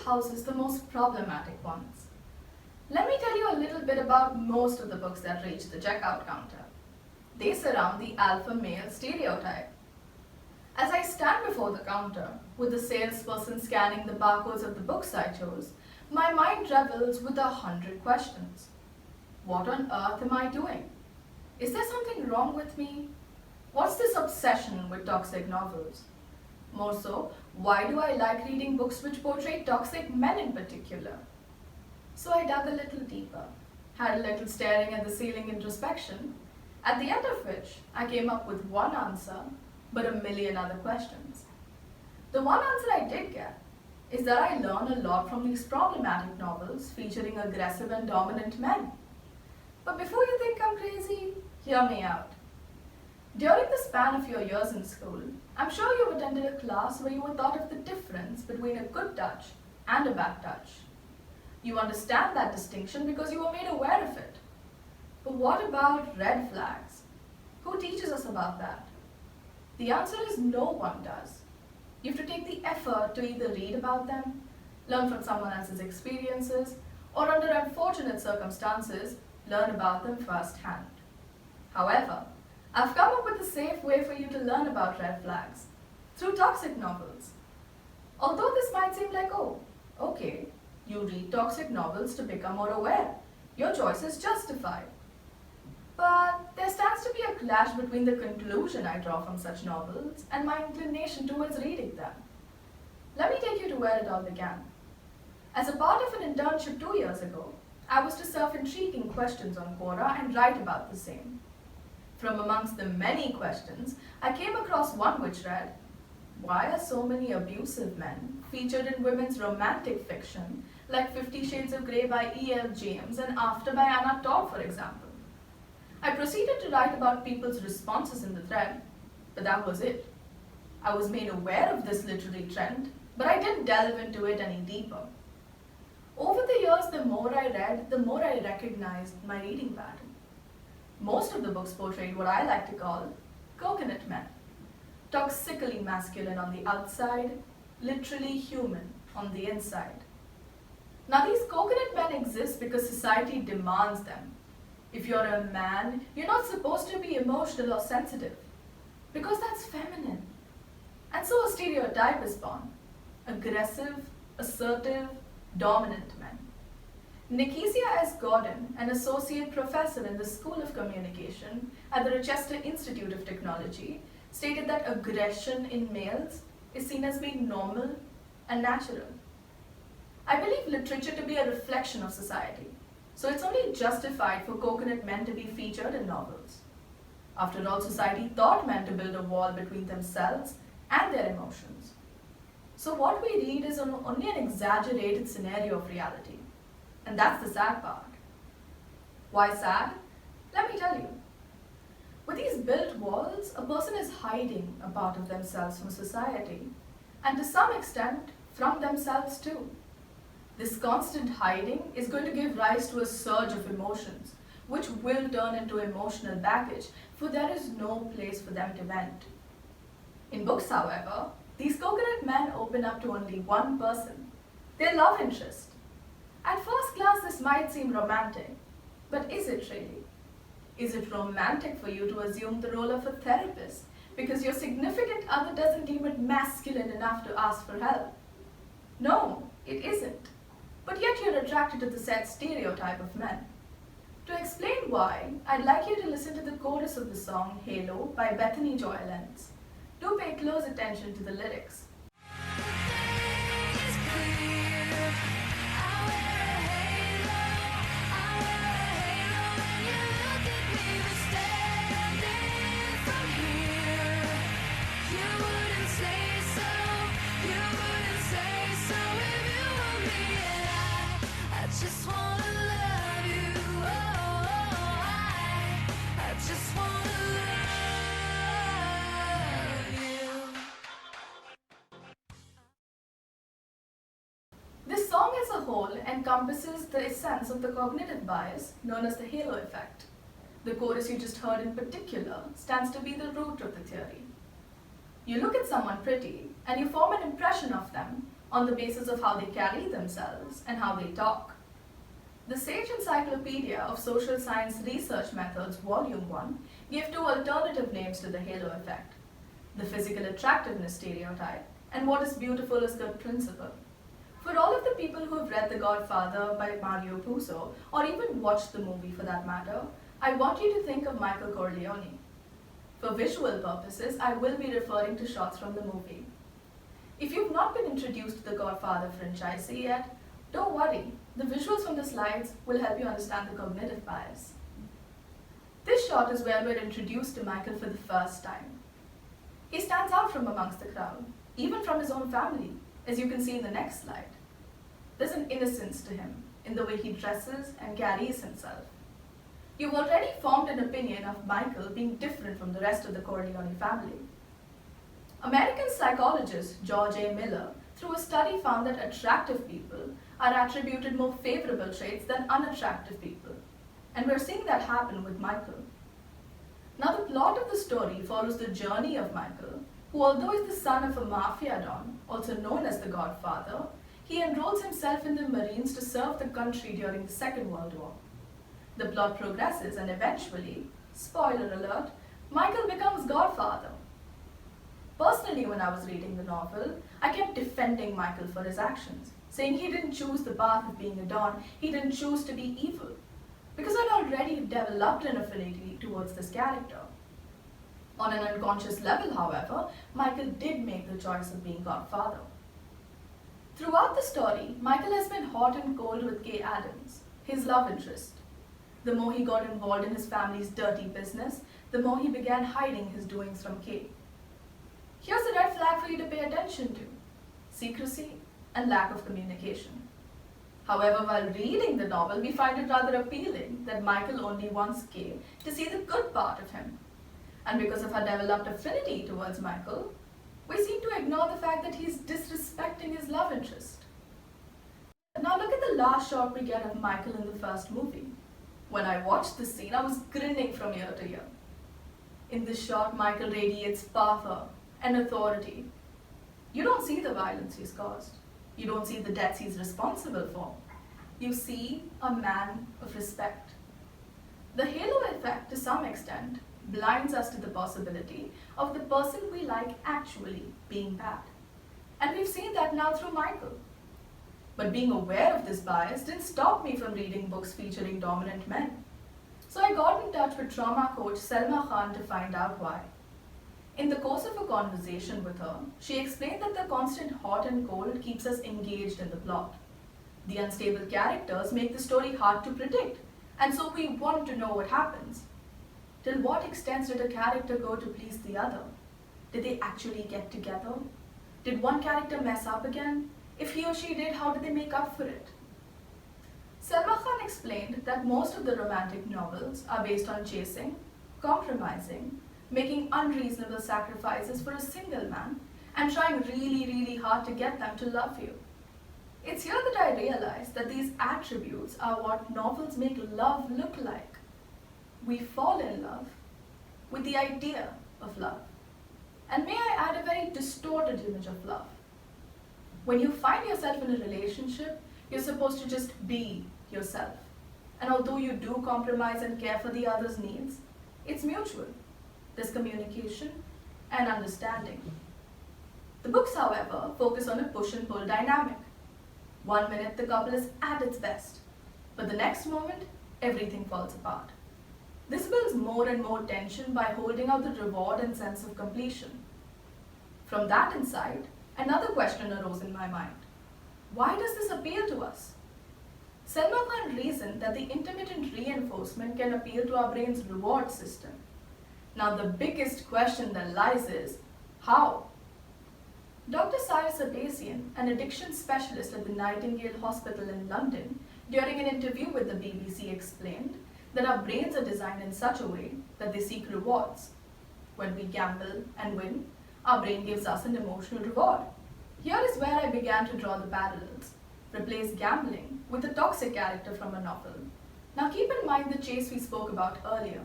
houses the most problematic ones. Let me tell you a little bit about most of the books that reach the checkout counter. They surround the alpha male stereotype. As I stand before the counter, with the salesperson scanning the barcodes of the books I chose, my mind revels with 100 questions. What on earth am I doing? Is there something wrong with me? What's this obsession with toxic novels? More so, why do I like reading books which portray toxic men in particular? So I dug a little deeper, had a little staring at the ceiling introspection, at the end of which I came up with one answer, but a million other questions. The one answer I did get is that I learn a lot from these problematic novels featuring aggressive and dominant men. But before you think I'm crazy, hear me out. During the span of your years in school, I'm sure you've attended a class where you were taught of the difference between a good touch and a bad touch. You understand that distinction because you were made aware of it. But what about red flags? Who teaches us about that? The answer is no one does. You have to take the effort to either read about them, learn from someone else's experiences, or under unfortunate circumstances, learn about them firsthand. However, I've come up with a safe way for you to learn about red flags, through toxic novels. Although this might seem like, oh, okay, you read toxic novels to become more aware. Your choice is justified. But there stands to be a clash between the conclusion I draw from such novels and my inclination towards reading them. Let me take you to where it all began. As a part of an internship 2 years ago, I was to surf intriguing questions on Quora and write about the same. From amongst the many questions, I came across one which read, "Why are so many abusive men featured in women's romantic fiction like 50 Shades of Grey by E.L. James and After by Anna Todd, for example?" I proceeded to write about people's responses in the thread, but that was it. I was made aware of this literary trend, but I didn't delve into it any deeper. Over the years, the more I read, the more I recognized my reading pattern. Most of the books portrayed what I like to call coconut men, toxically masculine on the outside, literally human on the inside. Now these coconut men exist because society demands them. If you're a man, you're not supposed to be emotional or sensitive, because that's feminine. And so a stereotype is born: aggressive, assertive, dominant men. Nikicia S. Gordon, an associate professor in the School of Communication at the Rochester Institute of Technology, stated that aggression in males is seen as being normal and natural. I believe literature to be a reflection of society, so it's only justified for coconut men to be featured in novels. After all, society taught men to build a wall between themselves and their emotions. So what we read is only an exaggerated scenario of reality. And that's the sad part. Why sad? Let me tell you. With these built walls, a person is hiding a part of themselves from society, and to some extent, from themselves too. This constant hiding is going to give rise to a surge of emotions, which will turn into emotional baggage, for there is no place for them to vent. In books, however, these coconut men open up to only one person, their love interest. At first glance, this might seem romantic, but is it really? Is it romantic for you to assume the role of a therapist because your significant other doesn't deem it masculine enough to ask for help? No, it isn't. But yet you're attracted to the said stereotype of men. To explain why, I'd like you to listen to the chorus of the song Halo by Bethany Joy Lenz. Do pay close attention to the lyrics. This song as a whole encompasses the essence of the cognitive bias known as the halo effect. The chorus you just heard in particular stands to be the root of the theory. You look at someone pretty and you form an impression of them on the basis of how they carry themselves and how they talk. The Sage Encyclopedia of Social Science Research Methods, Volume 1, gave two alternative names to the halo effect: the physical attractiveness stereotype and what is beautiful is good principle. For all of the people who have read The Godfather by Mario Puzo, or even watched the movie for that matter, I want you to think of Michael Corleone. For visual purposes, I will be referring to shots from the movie. If you've not been introduced to the Godfather franchise yet, don't worry, the visuals from the slides will help you understand the cognitive bias. This shot is where we're introduced to Michael for the first time. He stands out from amongst the crowd, even from his own family, as you can see in the next slide. There's an innocence to him in the way he dresses and carries himself. You've already formed an opinion of Michael being different from the rest of the Corleone family. American psychologist George A. Miller, through a study, found that attractive people are attributed more favorable traits than unattractive people. And we're seeing that happen with Michael. Now, the plot of the story follows the journey of Michael, who, although is the son of a mafia don, also known as the Godfather, he enrolls himself in the Marines to serve the country during the Second World War. The plot progresses and eventually, spoiler alert, Michael becomes Godfather. Personally, when I was reading the novel, I kept defending Michael for his actions, saying he didn't choose the path of being a don, he didn't choose to be evil, because I'd already developed an affinity towards this character. On an unconscious level, however, Michael did make the choice of being Godfather. Throughout the story, Michael has been hot and cold with Kay Adams, his love interest. The more he got involved in his family's dirty business, the more he began hiding his doings from Kay. Here's a red flag for you to pay attention to: secrecy and lack of communication. However, while reading the novel, we find it rather appealing that Michael only wants Kay to see the good part of him. And because of our developed affinity towards Michael, we seem to ignore the fact that he's disrespecting his love interest. Now look at the last shot we get of Michael in the first movie. When I watched this scene, I was grinning from ear to ear. In this shot, Michael radiates power and authority. You don't see the violence he's caused. You don't see the deaths he's responsible for. You see a man of respect. The halo effect, to some extent, blinds us to the possibility of the person we like actually being bad. And we've seen that now through Michael. But being aware of this bias didn't stop me from reading books featuring dominant men. So I got in touch with trauma coach Selma Khan to find out why. In the course of a conversation with her, she explained that the constant hot and cold keeps us engaged in the plot. The unstable characters make the story hard to predict, and so we want to know what happens. Till what extent did a character go to please the other? Did they actually get together? Did one character mess up again? If he or she did, how did they make up for it? Selma Khan explained that most of the romantic novels are based on chasing, compromising, making unreasonable sacrifices for a single man, and trying really hard to get them to love you. It's here that I realized that these attributes are what novels make love look like. We fall in love with the idea of love. And may I add, a very distorted image of love. When you find yourself in a relationship, you're supposed to just be yourself. And although you do compromise and care for the other's needs, it's mutual. There's communication and understanding. The books, however, focus on a push and pull dynamic. 1 minute the couple is at its best, but the next moment, everything falls apart. This builds more and more tension by holding out the reward and sense of completion. From that insight, another question arose in my mind. Why does this appeal to us? Selma Khan reasoned that the intermittent reinforcement can appeal to our brain's reward system. Now the biggest question that lies is, how? Dr. Cyrus Abasian, an addiction specialist at the Nightingale Hospital in London, during an interview with the BBC explained that our brains are designed in such a way that they seek rewards. When we gamble and win, our brain gives us an emotional reward. Here is where I began to draw the parallels. Replace gambling with a toxic character from a novel. Now keep in mind the chase we spoke about earlier.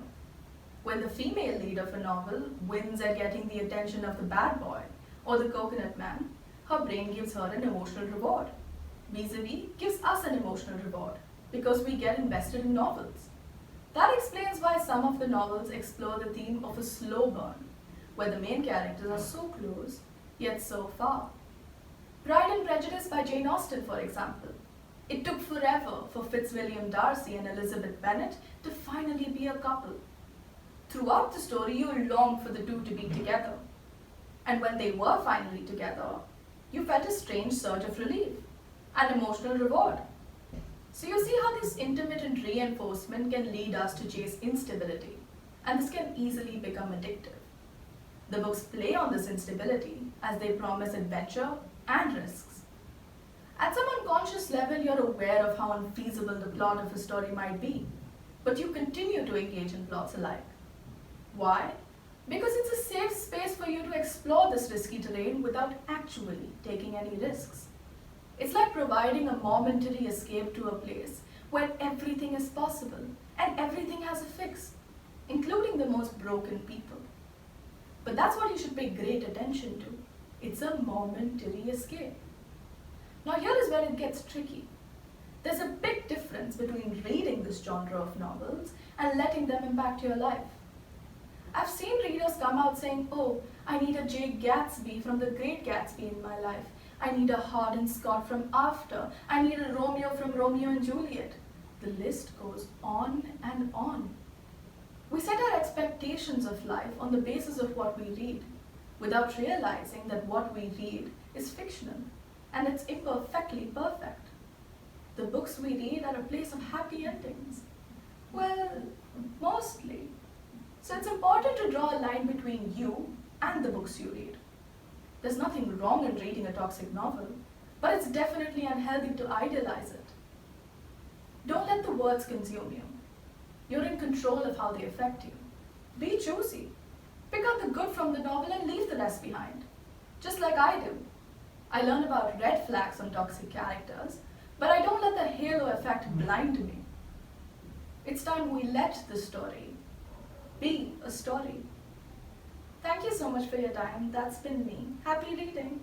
When the female lead of a novel wins at getting the attention of the bad boy or the coconut man, her brain gives her an emotional reward. Vis-a-vis gives us an emotional reward because we get invested in novels. That explains why some of the novels explore the theme of a slow burn, where the main characters are so close, yet so far. Pride and Prejudice by Jane Austen, for example. It took forever for Fitzwilliam Darcy and Elizabeth Bennet to finally be a couple. Throughout the story, you longed for the two to be together. And when they were finally together, you felt a strange surge of relief, an emotional reward. So you see how this intermittent reinforcement can lead us to chase instability, and this can easily become addictive. The books play on this instability as they promise adventure and risks. At some unconscious level, you're aware of how unfeasible the plot of a story might be, but you continue to engage in plots alike. Why? Because it's a safe space for you to explore this risky terrain without actually taking any risks. It's like providing a momentary escape to a place where everything is possible and everything has a fix, including the most broken people. But that's what you should pay great attention to. It's a momentary escape. Now here is where it gets tricky. There's a big difference between reading this genre of novels and letting them impact your life. I've seen readers come out saying, oh, I need a Jay Gatsby from The Great Gatsby in my life. I need a Hardin Scott from After. I need a Romeo from Romeo and Juliet. The list goes on and on. We set our expectations of life on the basis of what we read, without realizing that what we read is fictional, and it's imperfectly perfect. The books we read are a place of happy endings. Well, mostly. So it's important to draw a line between you and the books you read. There's nothing wrong in reading a toxic novel, but it's definitely unhealthy to idealize it. Don't let the words consume you. You're in control of how they affect you. Be choosy. Pick out the good from the novel and leave the rest behind. Just like I do. I learn about red flags on toxic characters, but I don't let the halo effect blind me. It's time we let the story be a story. Thank you so much for your time. That's been me. Happy reading.